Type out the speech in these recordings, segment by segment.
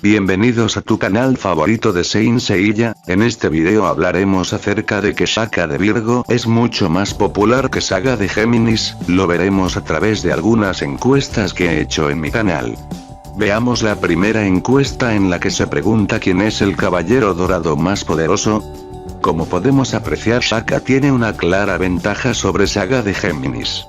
Bienvenidos a tu canal favorito de Saint Seiya. En este video hablaremos acerca de que Saga de Virgo es mucho más popular que Saga de Géminis. Lo veremos a través de algunas encuestas que he hecho en mi canal. Veamos la primera encuesta en la que se pregunta quién es el caballero dorado más poderoso. Como podemos apreciar, Shaka tiene una clara ventaja sobre Saga de Géminis.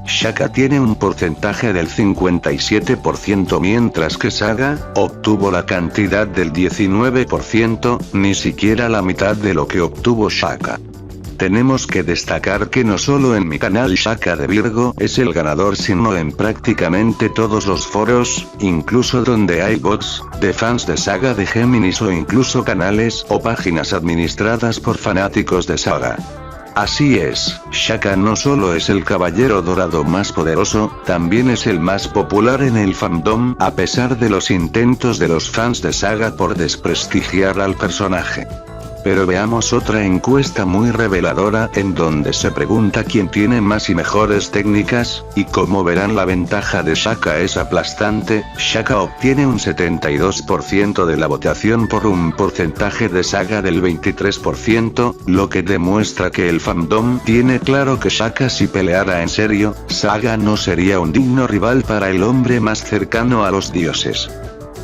Shaka tiene un porcentaje del 57% mientras que Saga obtuvo la cantidad del 19%, ni siquiera la mitad de lo que obtuvo Shaka. Tenemos que destacar que no solo en mi canal Shaka de Virgo es el ganador, sino en prácticamente todos los foros, incluso donde hay bots de fans de Saga de Géminis o incluso canales o páginas administradas por fanáticos de Saga. Así es, Shaka no solo es el caballero dorado más poderoso, también es el más popular en el fandom, a pesar de los intentos de los fans de Saga por desprestigiar al personaje. Pero veamos otra encuesta muy reveladora en donde se pregunta quién tiene más y mejores técnicas, y como verán la ventaja de Shaka es aplastante. Shaka obtiene un 72% de la votación por un porcentaje de Saga del 23%, lo que demuestra que el fandom tiene claro que Shaka, si peleara en serio, Saga no sería un digno rival para el hombre más cercano a los dioses.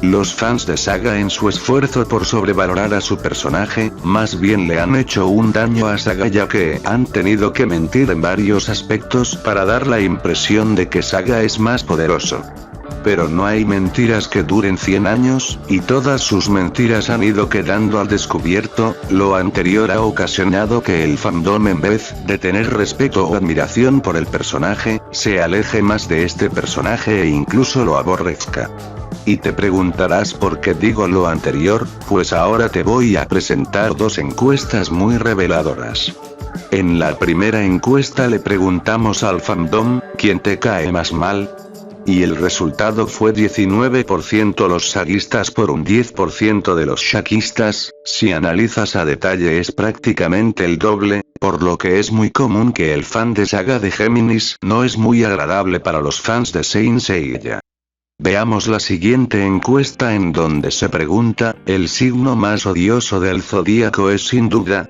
Los fans de Saga, en su esfuerzo por sobrevalorar a su personaje, más bien le han hecho un daño a Saga, ya que han tenido que mentir en varios aspectos para dar la impresión de que Saga es más poderoso. Pero no hay mentiras que duren 100 años, y todas sus mentiras han ido quedando al descubierto. Lo anterior ha ocasionado que el fandom, en vez de tener respeto o admiración por el personaje, se aleje más de este personaje e incluso lo aborrezca. Y te preguntarás por qué digo lo anterior, pues ahora te voy a presentar dos encuestas muy reveladoras. En la primera encuesta le preguntamos al fandom, ¿quién te cae más mal? Y el resultado fue 19% los saguistas por un 10% de los shakistas. Si analizas a detalle es prácticamente el doble, por lo que es muy común que el fan de Saga de Géminis no es muy agradable para los fans de Saint Seiya. Veamos la siguiente encuesta en donde se pregunta, ¿el signo más odioso del zodíaco es sin duda?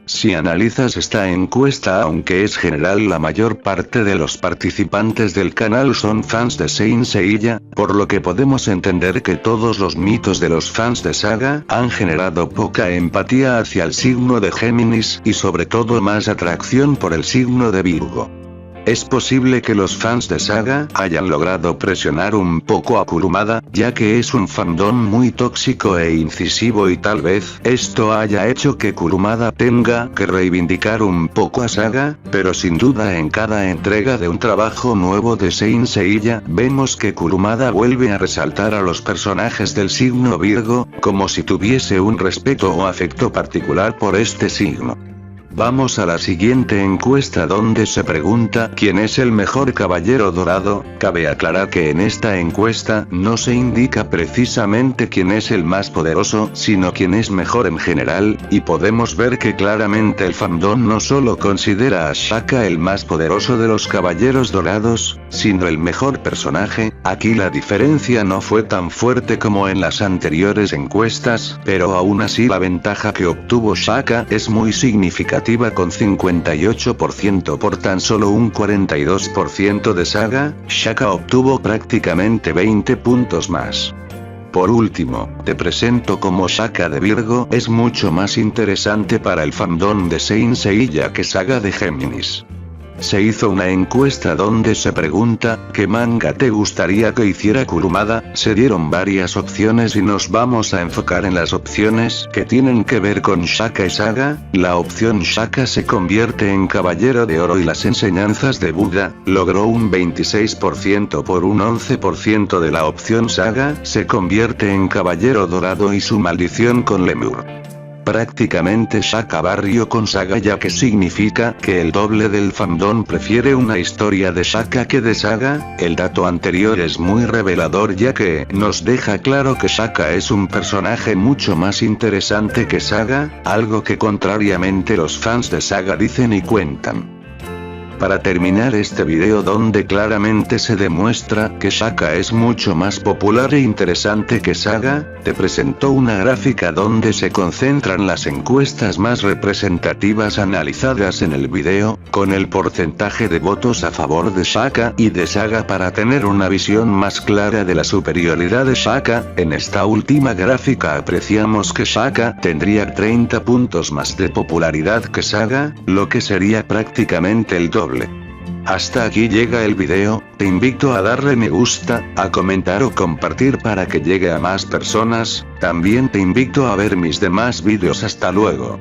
Si analizas esta encuesta, aunque es general, la mayor parte de los participantes del canal son fans de Saint Seiya, por lo que podemos entender que todos los mitos de los fans de Saga han generado poca empatía hacia el signo de Géminis y sobre todo más atracción por el signo de Virgo. Es posible que los fans de Saga hayan logrado presionar un poco a Kurumada, ya que es un fandom muy tóxico e incisivo, y tal vez esto haya hecho que Kurumada tenga que reivindicar un poco a Saga, pero sin duda en cada entrega de un trabajo nuevo de Saint Seiya vemos que Kurumada vuelve a resaltar a los personajes del signo Virgo, como si tuviese un respeto o afecto particular por este signo. Vamos a la siguiente encuesta donde se pregunta ¿quién es el mejor caballero dorado? Cabe aclarar que en esta encuesta no se indica precisamente quién es el más poderoso, sino quién es mejor en general, y podemos ver que claramente el fandom no solo considera a Shaka el más poderoso de los caballeros dorados, sino el mejor personaje. Aquí la diferencia no fue tan fuerte como en las anteriores encuestas, pero aún así la ventaja que obtuvo Shaka es muy significativa, con 58% por tan solo un 42% de Saga. Shaka obtuvo prácticamente 20 puntos más. Por último, te presento cómo Shaka de Virgo es mucho más interesante para el fandom de Saint Seiya que Saga de Géminis. Se hizo una encuesta donde se pregunta, ¿qué manga te gustaría que hiciera Kurumada? Se dieron varias opciones y nos vamos a enfocar en las opciones que tienen que ver con Shaka y Saga. La opción Shaka se convierte en caballero de oro y las enseñanzas de Buda, logró un 26% por un 11% de la opción Saga, se convierte en caballero dorado y su maldición con Lemur. Prácticamente Shaka barrió con Saga, ya que significa que el doble del fandom prefiere una historia de Shaka que de Saga. El dato anterior es muy revelador, ya que nos deja claro que Shaka es un personaje mucho más interesante que Saga, algo que contrariamente los fans de Saga dicen y cuentan. Para terminar este video donde claramente se demuestra que Shaka es mucho más popular e interesante que Saga, te presento una gráfica donde se concentran las encuestas más representativas analizadas en el video, con el porcentaje de votos a favor de Shaka y de Saga para tener una visión más clara de la superioridad de Shaka. En esta última gráfica apreciamos que Shaka tendría 30 puntos más de popularidad que Saga, lo que sería prácticamente el doble. Hasta aquí llega el video, te invito a darle me gusta, a comentar o compartir para que llegue a más personas, también te invito a ver mis demás vídeos. Hasta luego.